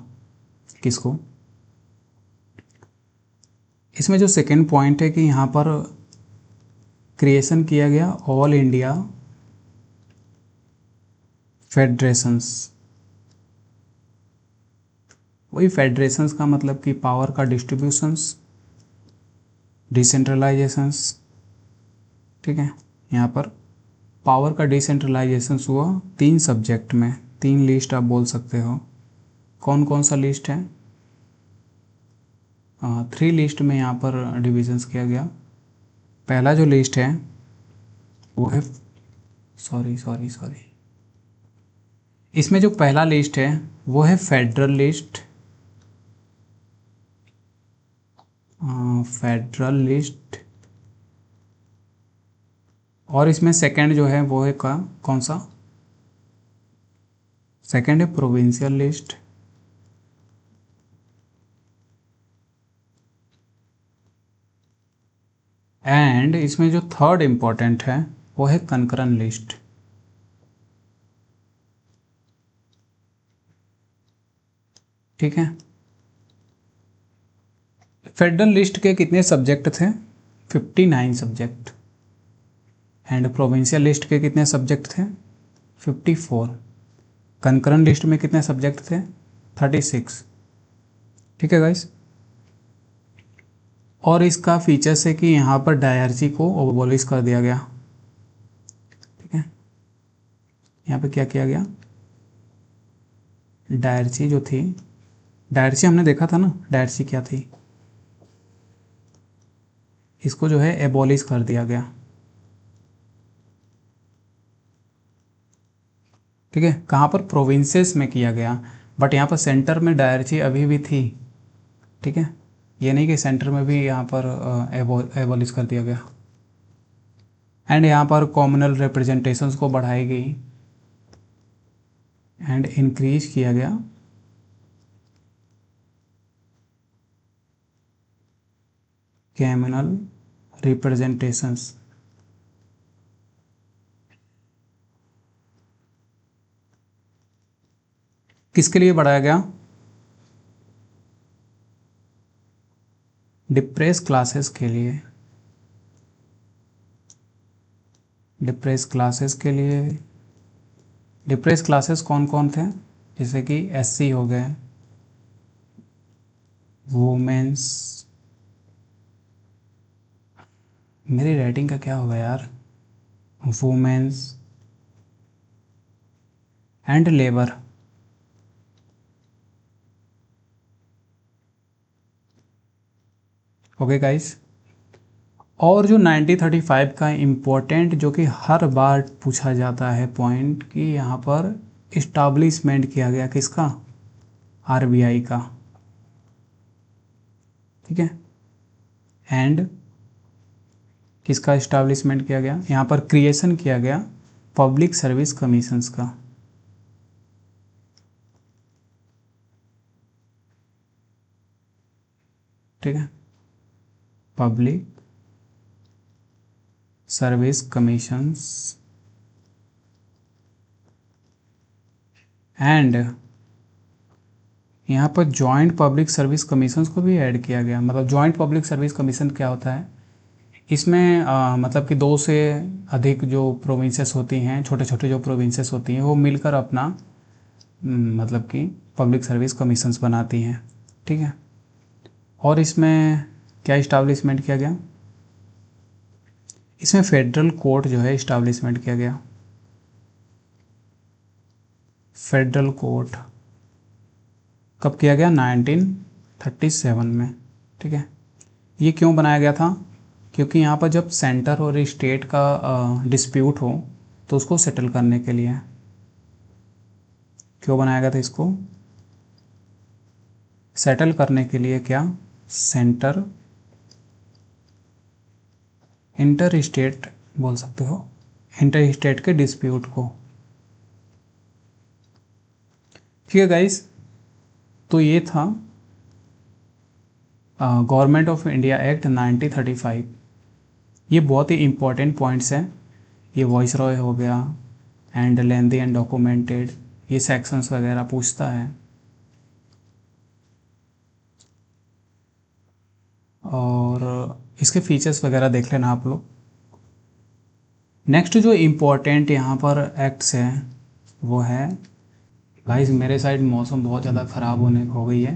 किसको। इसमें जो सेकंड पॉइंट है कि यहाँ पर क्रिएशन किया गया ऑल इंडिया फेडरेशंस। वही फेडरेशंस का मतलब कि पावर का डिस्ट्रीब्यूशंस, डिसेंट्रलाइजेशंस। ठीक है। यहाँ पर पावर का डिसेंट्रलाइजेशन हुआ 3 सब्जेक्ट में, 3 लिस्ट आप बोल सकते हो। कौन कौन सा लिस्ट है? 3 लिस्ट में यहाँ पर डिविजन्स किया गया। पहला जो लिस्ट है वो है, सॉरी, इसमें जो पहला लिस्ट है वो है फेडरल लिस्ट। Federal list. और इसमें सेकंड जो है वो है कौन सा? सेकंड है प्रोविंशियल लिस्ट। एंड इसमें जो थर्ड इम्पोर्टेंट है वो है कंकरन लिस्ट। ठीक है। फेडरल लिस्ट के कितने सब्जेक्ट थे? 59 सब्जेक्ट। एंड प्रोविंशियल लिस्ट के कितने सब्जेक्ट थे? 54। कंकरन लिस्ट में कितने सब्जेक्ट थे? 36। ठीक है गाइस। और इसका फीचर्स है कि यहाँ पर डायरची को ओबोलिश कर दिया गया। ठीक है, यहाँ पे क्या किया गया? डायरची जो थी, डायरची हमने देखा था ना, डायरची क्या थी, इसको जो है एबॉलिश कर दिया गया। ठीक है, कहाँ पर? प्रोविंसेस में किया गया, बट यहाँ पर सेंटर में डायरची अभी भी थी। ठीक है, ये नहीं कि सेंटर में भी यहाँ पर एबॉलिश कर दिया गया। एंड यहाँ पर कॉमनल रिप्रेजेंटेशंस को बढ़ाई गई एंड इंक्रीज किया गया कम्युनल रिप्रेजेंटेशंस। किसके लिए बढ़ाया गया? डिप्रेस क्लासेस के लिए। डिप्रेस क्लासेस के लिए। डिप्रेस क्लासेस कौन कौन थे? जैसे कि एससी हो गए, वुमेन्स, मेरी राइटिंग का क्या होगा यार, womens and labour. Okay guys. और जो 1935 का इम्पोर्टेंट, जो कि हर बार पूछा जाता है पॉइंट, कि यहाँ पर इस्टाब्लिशमेंट किया गया किसका? आरबीआई का। ठीक है, एंड किसका इस्टाब्लिशमेंट किया गया? यहाँ पर क्रिएशन किया गया पब्लिक सर्विस कमीशंस का। ठीक है, पब्लिक सर्विस कमीशंस। एंड यहाँ पर जॉइंट पब्लिक सर्विस कमीशंस को भी ऐड किया गया। मतलब जॉइंट पब्लिक सर्विस कमीशन क्या होता है? इसमें मतलब कि दो से अधिक जो प्रोविंसेस होती हैं, छोटे छोटे जो प्रोविंसेस होती हैं, वो मिलकर अपना मतलब कि पब्लिक सर्विस कमीशंस बनाती हैं। ठीक है, और इसमें क्या इस्टाब्लिशमेंट किया गया? इसमें फेडरल कोर्ट जो है इस्टाब्लिशमेंट किया गया। फेडरल कोर्ट कब किया गया? 1937 में। ठीक है, ये क्यों बनाया गया था? क्योंकि यहाँ पर जब सेंटर और स्टेट का डिस्प्यूट हो तो उसको सेटल करने के लिए। क्यों बनाया गया था इसको? सेटल करने के लिए। क्या? सेंटर, इंटर स्टेट बोल सकते हो, इंटर स्टेट के डिस्प्यूट को। ठीक है गाइस, तो ये था गवर्नमेंट ऑफ इंडिया एक्ट 1935। ये बहुत ही इंपॉर्टेंट पॉइंट्स हैं। ये वॉइस रॉय हो गया एंड लेंदी एंड डॉक्यूमेंटेड, ये सेक्शंस वगैरह पूछता है। और इसके फीचर्स वगैरह देख लेना आप लोग। नेक्स्ट जो इम्पोर्टेंट यहाँ पर एक्ट्स हैं वो है, गाइस मेरे साइड मौसम बहुत ज़्यादा ख़राब होने हो गई है,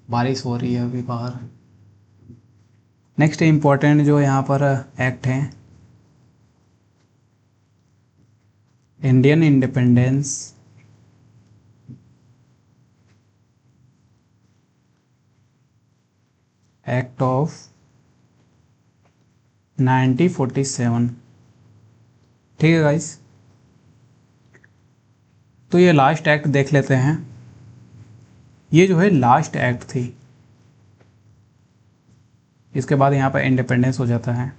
बारिश हो रही है अभी बाहर। नेक्स्ट इम्पोर्टेंट जो यहाँ पर एक्ट है, इंडियन इंडिपेंडेंस एक्ट ऑफ 1947। ठीक है गाइस, तो ये लास्ट एक्ट देख लेते हैं। ये जो है लास्ट एक्ट थी, इसके बाद यहाँ पर इंडिपेंडेंस हो जाता है।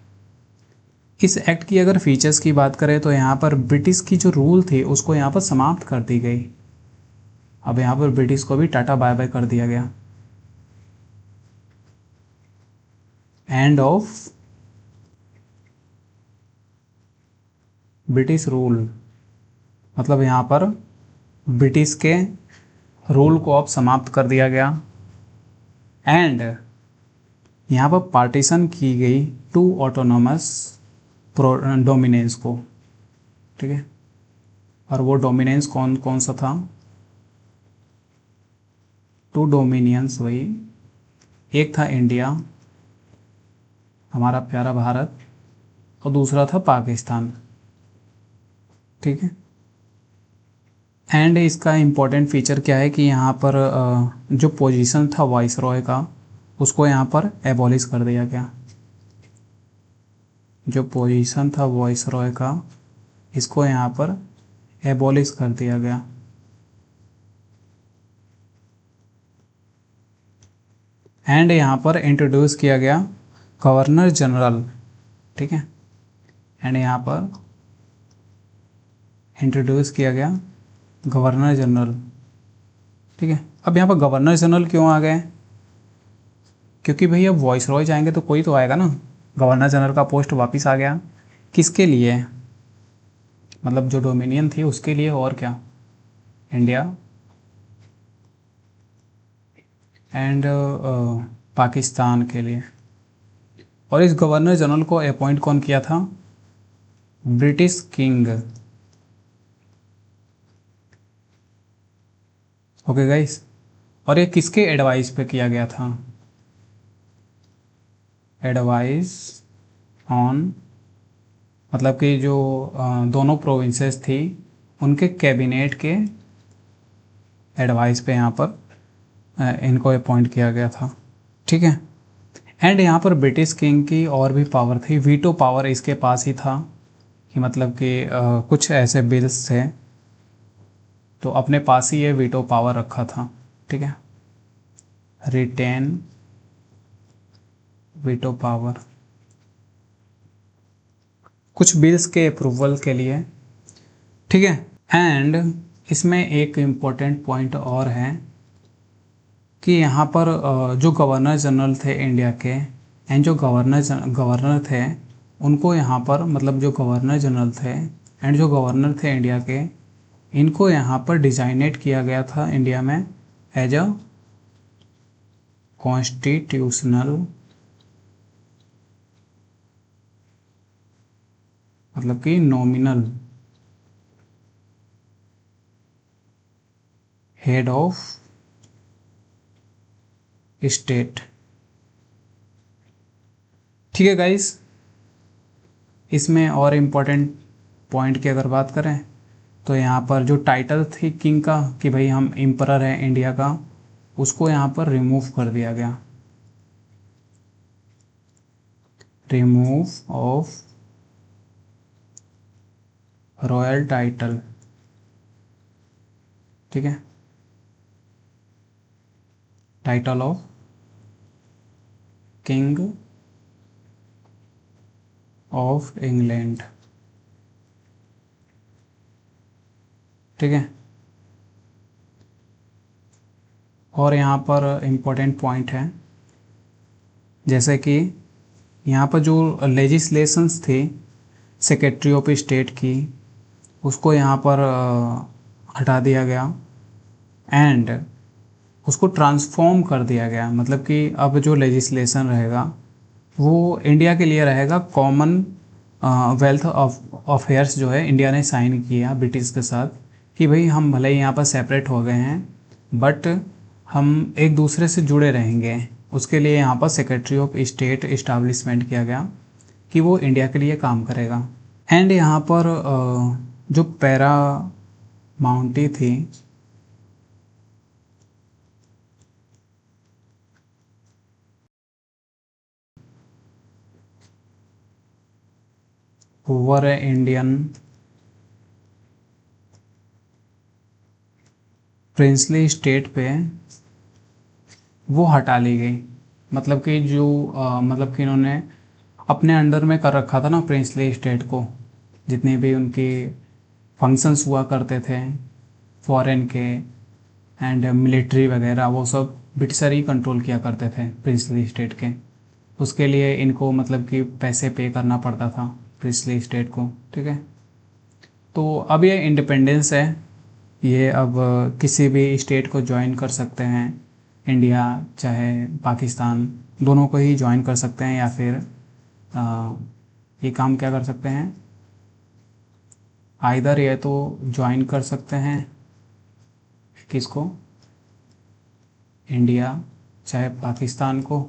इस एक्ट की अगर फीचर्स की बात करें तो यहाँ पर ब्रिटिश की जो रूल थी उसको यहाँ पर समाप्त कर दी गई। अब यहाँ पर ब्रिटिश को भी टाटा बाय बाय कर दिया गया। एंड ऑफ ब्रिटिश रूल, मतलब यहाँ पर ब्रिटिश के रूल को अब समाप्त कर दिया गया एंड यहाँ पर पार्टीशन की गई टू ऑटोनॉमस डोमिनेंस को, ठीक है। और वो डोमिनेंस कौन कौन सा था? टू डोमिनियंस, वही, एक था इंडिया, हमारा प्यारा भारत, और दूसरा था पाकिस्तान, ठीक है। एंड इसका इम्पोर्टेंट फीचर क्या है कि यहाँ पर जो पोजीशन था वाइस रॉय का, उसको यहाँ पर एबॉलिश कर दिया गया। जो पोजीशन था वॉइस रॉय का, इसको यहाँ पर एबॉलिश कर दिया गया। एंड यहाँ पर इंट्रोड्यूस किया गया गवर्नर जनरल, ठीक है। एंड यहाँ पर इंट्रोड्यूस किया गया गवर्नर जनरल, ठीक है। अब यहाँ पर गवर्नर जनरल क्यों आ गए? क्योंकि भैया वॉइस रॉय जाएंगे तो कोई तो आएगा ना। गवर्नर जनरल का पोस्ट वापस आ गया। किसके लिए? मतलब जो डोमिनियन थी उसके लिए, और क्या, इंडिया एंड पाकिस्तान के लिए। और इस गवर्नर जनरल को अपॉइंट कौन किया था? British king. ओके गाइस, और ये किसके एडवाइस पे किया गया था? एडवाइस ऑन, मतलब कि जो दोनों प्रोविंसेस थी उनके कैबिनेट के एडवाइस पे यहाँ पर इनको अपॉइंट किया गया था, ठीक है। एंड यहाँ पर ब्रिटिश किंग की और भी पावर थी, वीटो पावर इसके पास ही था, कि मतलब कि कुछ ऐसे बिल्स थे तो अपने पास ही ये वीटो पावर रखा था, ठीक है। रिटेन वीटो पावर कुछ बिल्स के अप्रूवल के लिए, ठीक है। एंड इसमें एक इम्पोर्टेंट पॉइंट और है कि यहाँ पर जो गवर्नर जनरल थे इंडिया के, एंड जो गवर्नर थे उनको यहाँ पर, मतलब जो गवर्नर जनरल थे एंड जो गवर्नर थे इंडिया के, इनको यहाँ पर डिजाइनेट किया गया था इंडिया में एज अ कॉन्स्टिट्यूशनल, मतलब कि नॉमिनल हेड ऑफ स्टेट, ठीक है गाइस। इसमें और इम्पोर्टेंट पॉइंट की अगर बात करें तो यहाँ पर जो टाइटल थी किंग का कि भाई हम एम्परर हैं इंडिया का, उसको यहाँ पर रिमूव कर दिया गया। रिमूव ऑफ रॉयल टाइटल, ठीक है, title of king of England, ठीक है। और यहाँ पर इम्पोर्टेंट पॉइंट है, जैसे कि यहाँ पर जो लेजिस्लेशंस थी सेक्रेटरी ऑफ स्टेट की, उसको यहाँ पर हटा दिया गया एंड उसको ट्रांसफॉर्म कर दिया गया। मतलब कि अब जो लेजिस्लेशन रहेगा वो इंडिया के लिए रहेगा कॉमन वेल्थ ऑफ अफेयर्स, जो है इंडिया ने साइन किया ब्रिटिश के साथ कि भाई हम भले ही यहाँ पर सेपरेट हो गए हैं बट हम एक दूसरे से जुड़े रहेंगे। उसके लिए यहाँ पर सेक्रेटरी ऑफ स्टेट इस्टाब्लिशमेंट किया गया कि वो इंडिया के लिए काम करेगा। एंड यहाँ पर जो पैरा माउंटी थी, ओवर इंडियन प्रिंसली स्टेट पे वो हटा ली गई। मतलब कि जो मतलब कि इन्होंने अपने अंडर में कर रखा था ना प्रिंसली स्टेट को, जितने भी उनके फंक्शंस हुआ करते थे फॉरेन के एंड मिलिट्री वगैरह, वो सब ब्रिटिशर ही कंट्रोल किया करते थे प्रिंसली स्टेट के। उसके लिए इनको मतलब कि पैसे पे करना पड़ता था प्रिंसली स्टेट को, ठीक है। तो अब ये इंडिपेंडेंस है, ये अब किसी भी स्टेट को ज्वाइन कर सकते हैं, इंडिया चाहे पाकिस्तान, दोनों को ही ज्वाइन कर सकते हैं, या फिर ये काम क्या कर सकते हैं, आइदर ये तो ज्वाइन कर सकते हैं किसको, इंडिया चाहे पाकिस्तान को,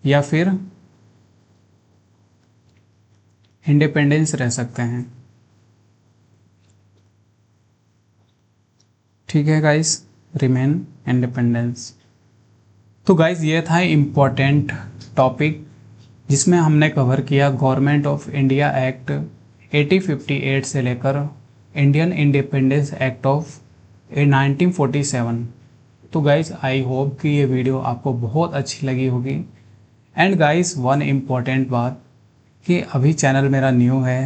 या फिर इंडिपेंडेंस रह सकते हैं। ठीक है गाइस, रिमेन इंडिपेंडेंस। तो गाइस ये था इम्पोर्टेंट टॉपिक जिसमें हमने कवर किया गवर्नमेंट ऑफ इंडिया एक्ट 1858 से लेकर इंडियन इंडिपेंडेंस एक्ट ऑफ 1947। तो गाइस आई होप कि ये वीडियो आपको बहुत अच्छी लगी होगी। एंड गाइस वन इम्पॉर्टेंट बात कि अभी चैनल मेरा न्यू है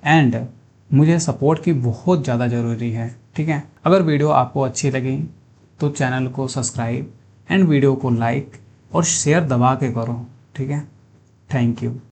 एंड मुझे सपोर्ट की बहुत ज़्यादा ज़रूरी है। ठीक है, अगर वीडियो आपको अच्छी लगी तो चैनल को सब्सक्राइब एंड वीडियो को लाइक और शेयर दबा के करो। ठीक है, थैंक यू।